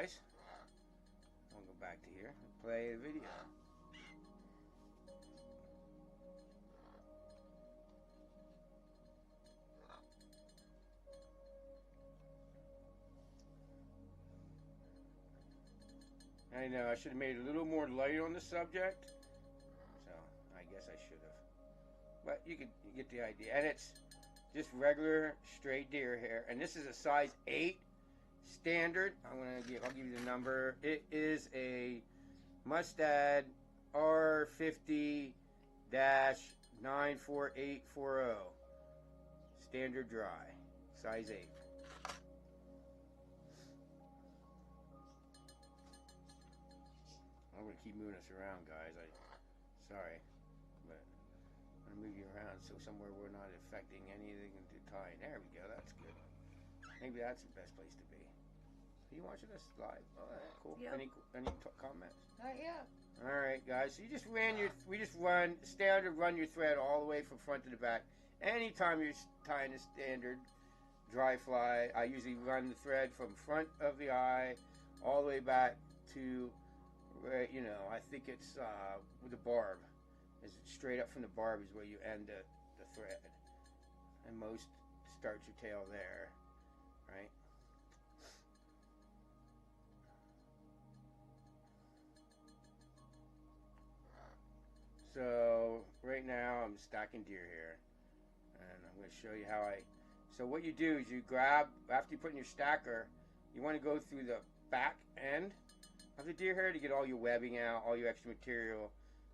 guys. I'll go back to here and play the video. I know I should have made it a little more light on the subject, so I guess I should have. But you get the idea, and it's just regular straight deer hair, and this is a size 8 standard. I'll give you the number. It is a Mustad R50-94840 standard dry, size 8. I'm gonna keep moving us around, guys. Sorry, but I'm gonna move you around so somewhere we're not affecting anything to tie. There we go. That's good. Maybe that's the best place to be. Are you watching this live? Oh, that's cool. Yep. Any comments? Not yet. All right, guys. So you just run your thread all the way from front to the back. Anytime you're tying a standard dry fly, I usually run the thread from front of the eye all the way back to. You know, I think it's with the barb. Is straight up from the barb is where you end the thread, and most start your tail there, right? So right now I'm stacking deer hair, and I'm going to show you how I. So what you do is you grab after you put in your stacker, you want to go through the back end of the deer hair to get all your webbing out, all your extra material,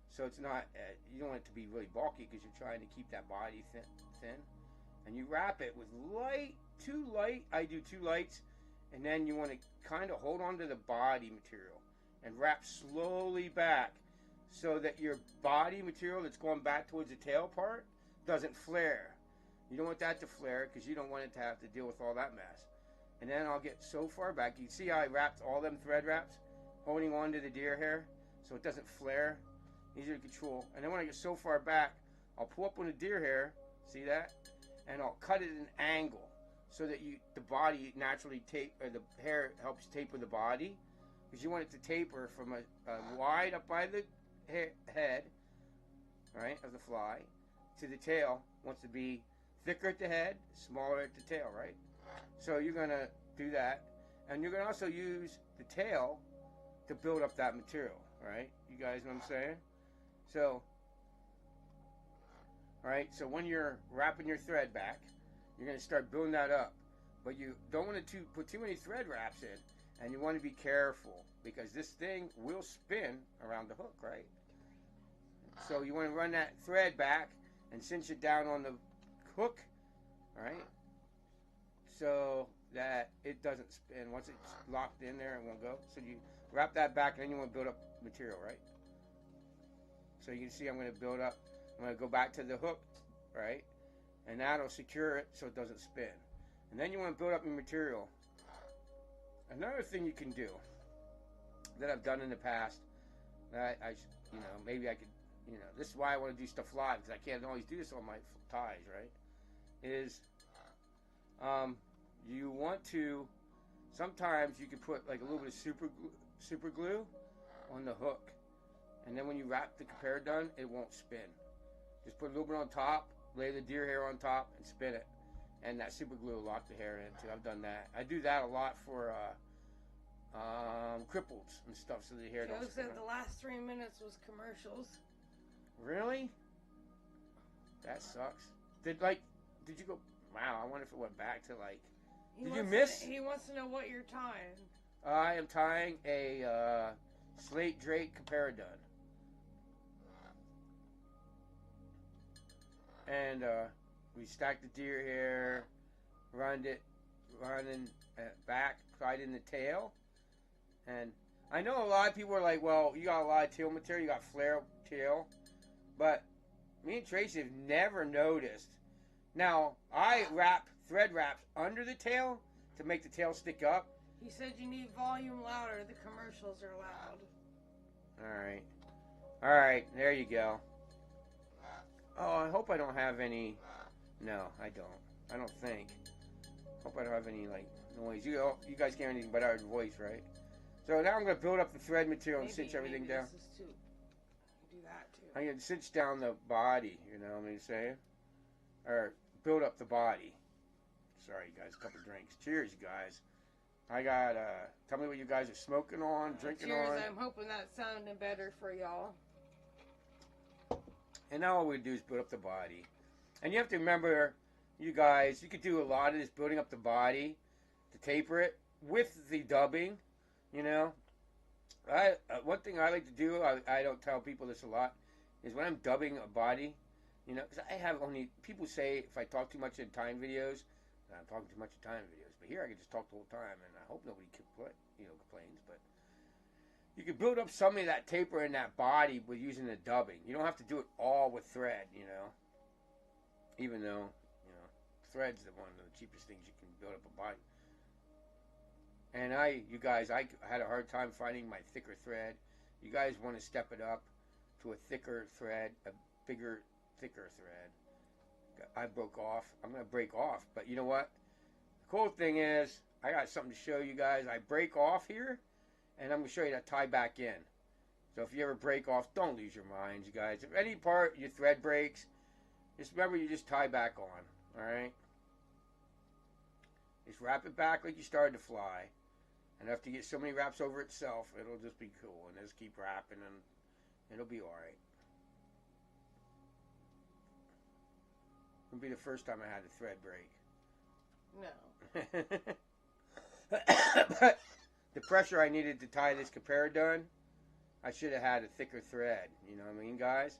so it's not you don't want it to be really bulky because you're trying to keep that body thin. And you wrap it with too light. I do 2 lights, and then you want to kind of hold on to the body material and wrap slowly back so that your body material that's going back towards the tail part doesn't flare. You don't want that to flare because you don't want it to have to deal with all that mess. And then I'll get so far back. You can see how I wrapped all them thread wraps, holding on to the deer hair so it doesn't flare. Easier to control. And then when I get so far back, I'll pull up on the deer hair, see that? And I'll cut it at an angle so that the body naturally the hair helps taper the body, because you want it to taper from a wide up by the head, right, of the fly, to the tail. Wants to be thicker at the head, smaller at the tail, right? So you're going to do that. And you're going to also use the tail to build up that material, right? You guys know what I'm saying? So, all right, so when you're wrapping your thread back, you're going to start building that up. But you don't want to put too many thread wraps in, and you want to be careful because this thing will spin around the hook, right? So you want to run that thread back and cinch it down on the hook, right? So that it doesn't spin. Once it's locked in there, it won't go. So you wrap that back, and then you want to build up material, right? So you can see I'm going to build up. I'm going to go back to the hook, right? And that'll secure it so it doesn't spin. And then you want to build up your material. Another thing you can do that I've done in the past, that maybe I could, this is why I want to do stuff live, because I can't always do this on my ties, right? Is you want to, sometimes you can put like a little bit of super glue on the hook, and then when you wrap the compare done, it won't spin. Just put a little bit on top, lay the deer hair on top, and spin it, and that super glue will lock the hair in too. I've done that. I do that a lot for cripples and stuff, so the hair Joe don't spin. said the last 3 minutes was commercials. Really? That sucks. Did you go? Wow, I wonder if it went back to like. Did you miss? He wants to know what you're tying. I am tying a Slate Drake Comparadun. And we stacked the deer hair, running back, tied in the tail. And I know a lot of people are like, well, you got a lot of tail material, you got flare tail. But me and Tracy have never noticed. Now, I wrap thread wraps under the tail to make the tail stick up. He said you need volume louder. The commercials are loud. All right, there you go. Oh, I hope I don't have any. No, I don't. I don't think. Hope I don't have any like noise. You guys can't hear anything but our voice, right? So now I'm going to build up the thread material and Maybe, cinch everything maybe down. This is too. Do that too. I'm going to cinch down the body, you know what I'm saying? Or build up the body. Sorry, guys, a couple drinks. Cheers, you guys. I got, tell me what you guys are smoking on, drinking Cheers, on. I'm hoping that's sounding better for y'all. And now all we do is build up the body. And you have to remember, you guys, you could do a lot of this building up the body to taper it with the dubbing, you know. One thing I like to do, I don't tell people this a lot, is when I'm dubbing a body, you know, because I have only, people say if I talk too much in time videos, I'm talking too much in time videos. But here I can just talk the whole time, and I hope nobody complains. But you can build up some of that taper in that body with using the dubbing. You don't have to do it all with thread, you know. Even though, you know, thread's one of the cheapest things you can build up a body. And you guys, I had a hard time finding my thicker thread. You guys want to step it up to a thicker thread, a bigger, thicker thread. I broke off. I'm going to break off. But you know what? The cool thing is, I got something to show you guys. I break off here, and I'm going to show you that tie back in. So if you ever break off, don't lose your minds, you guys. If any part your thread breaks, just remember you just tie back on. Alright? Just wrap it back like you started to fly. And after you get so many wraps over itself, it'll just be cool. And just keep wrapping, and it'll be alright. It'll be the first time I had a thread break. No. But the pressure I needed to tie this compare done, I should have had a thicker thread. You know what I mean, guys?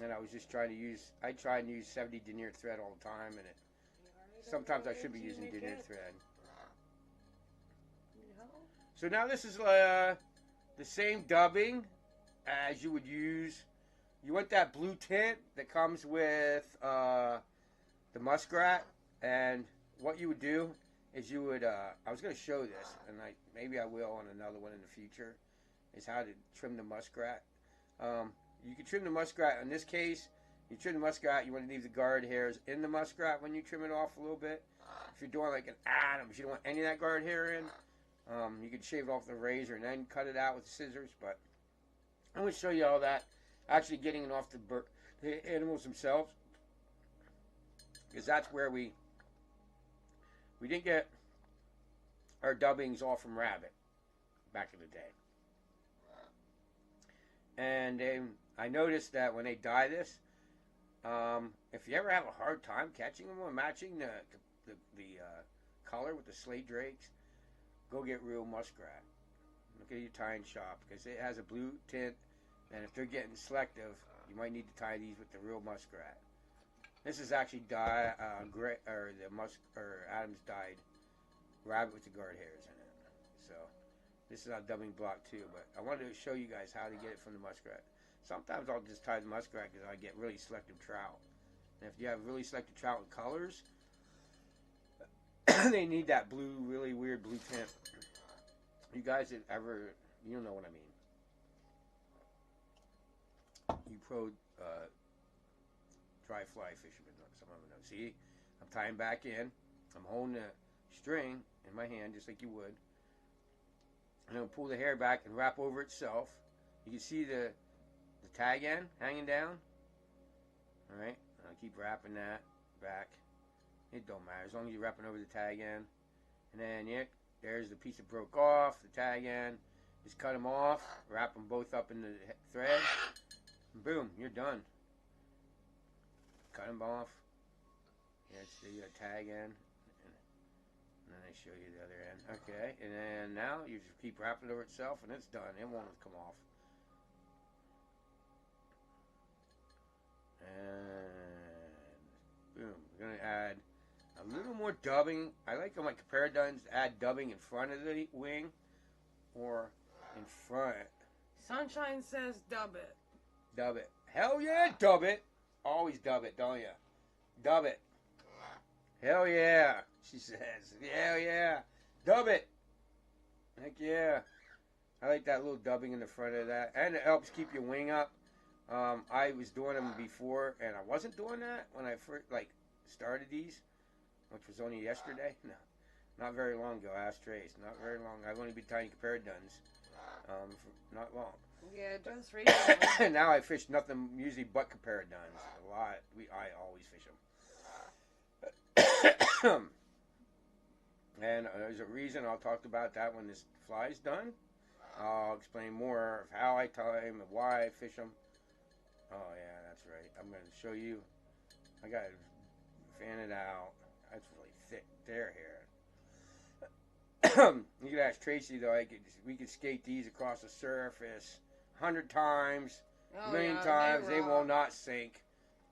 And I was just trying to use, I try and use 70 denier thread all the time, and sometimes I should be using denier thread. So now this is the same dubbing as you would use. You want that blue tint that comes with the muskrat, and what you would do is you would, I was going to show this, and maybe I will on another one in the future, is how to trim the muskrat. You can trim the muskrat. In this case, you trim the muskrat, you want to leave the guard hairs in the muskrat when you trim it off a little bit. If you're doing like an Adams, you don't want any of that guard hair in. You can shave it off the razor and then cut it out with the scissors. But I'm going to show you all that, actually getting it off the animals themselves, because that's where we didn't get our dubbings all from rabbit back in the day. And I noticed that when they dye this, if you ever have a hard time catching them or matching the color with the Slate drakes, go get real muskrat. Look at your tying shop, because it has a blue tint, and if they're getting selective, you might need to tie these with the real muskrat. This is actually gray, or Adams dyed rabbit with the guard hairs in it. So this is our dubbing block too, but I wanted to show you guys how to get it from the muskrat. Sometimes I'll just tie the muskrat because I get really selective trout. And if you have really selective trout in colors, they need that blue, really weird blue tint. You guys that ever, you know what I mean. You pro dry fly fishermen, some of them know. See, I'm tying back in. I'm holding the string in my hand just like you would. And I'll pull the hair back and wrap over itself. You can see the tag end hanging down. Alright, I'll keep wrapping that back. It don't matter as long as you're wrapping over the tag end. And then there's the piece that broke off, the tag end. Just cut them off, wrap them both up in the thread, and boom, you're done. Cut them off. Here's the tag end. And then I show you the other end. Okay, and then now you just keep wrapping it over itself, and it's done. It won't come off. And boom, we're gonna add a little more dubbing. I like on my compare duns to add dubbing in front of the wing or in front. Sunshine says dub it. Dub it. Hell yeah, dub it. Always dub it, don't you? Dub it. Hell yeah, she says. Hell yeah. Dub it. Heck yeah. I like that little dubbing in the front of that. And it helps keep your wing up. I was doing them before, and I wasn't doing that when I first started these, which was only yesterday. No, Not very long ago. Ask Trace. Not very long. I've only been tying compared duns. For not long. Yeah, just recently. Now I fish nothing usually but compared duns. A lot. I always fish them. And there's a reason. I'll talk about that when this fly's done. I'll explain more of how I tie them and why I fish them. Oh yeah, that's right. I'm going to show you. I got to fan it out. That's really thick there here. You can ask Tracy though. We could skate these across the surface 100 times, a million times. They will not sink.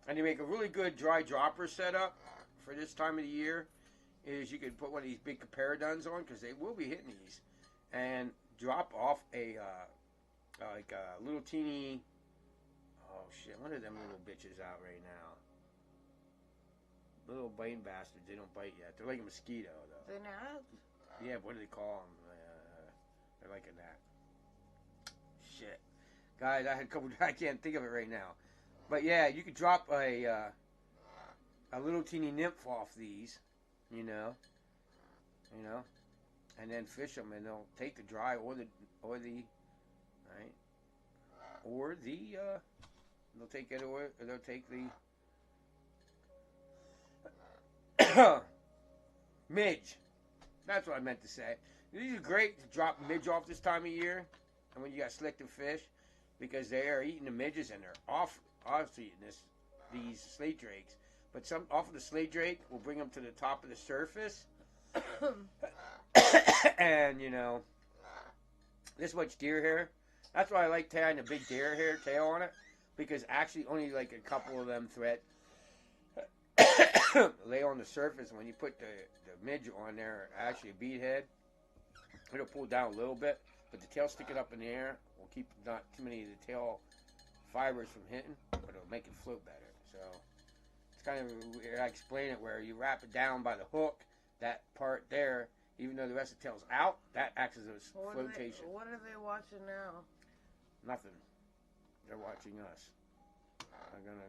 And you make a really good dry dropper setup for this time of the year. Is you could put one of these big comparaduns on because they will be hitting these, and drop off a like a little teeny. Oh shit! One of them little bitches out right now. Little biting bastards. They don't bite yet. They're like a mosquito though. The gnat? Yeah. What do they call them? They're like a gnat. Shit, guys. I had a couple. I can't think of it right now. But yeah, you could drop a little teeny nymph off these. You know, and then fish them, and they'll take the dry or the they'll take it or they'll take the midge. That's what I meant to say. These are great to drop midge off this time of year, and when you got selective fish, because they are eating the midges and they're obviously eating these slate drakes. But some off of the slate drake will bring them to the top of the surface. And, this much deer hair. That's why I like tying a big deer hair tail on it. Because actually only like a couple of them thread lay on the surface. When you put the midge on there, actually a bead head, it'll pull down a little bit. But the tail sticking up in the air will keep not too many of the tail fibers from hitting. But it'll make it float better. So... kind of, I explain it where you wrap it down by the hook, that part there, even though the rest of the tail's out, that acts as a flotation. What are they watching now? Nothing. They're watching us. I'm gonna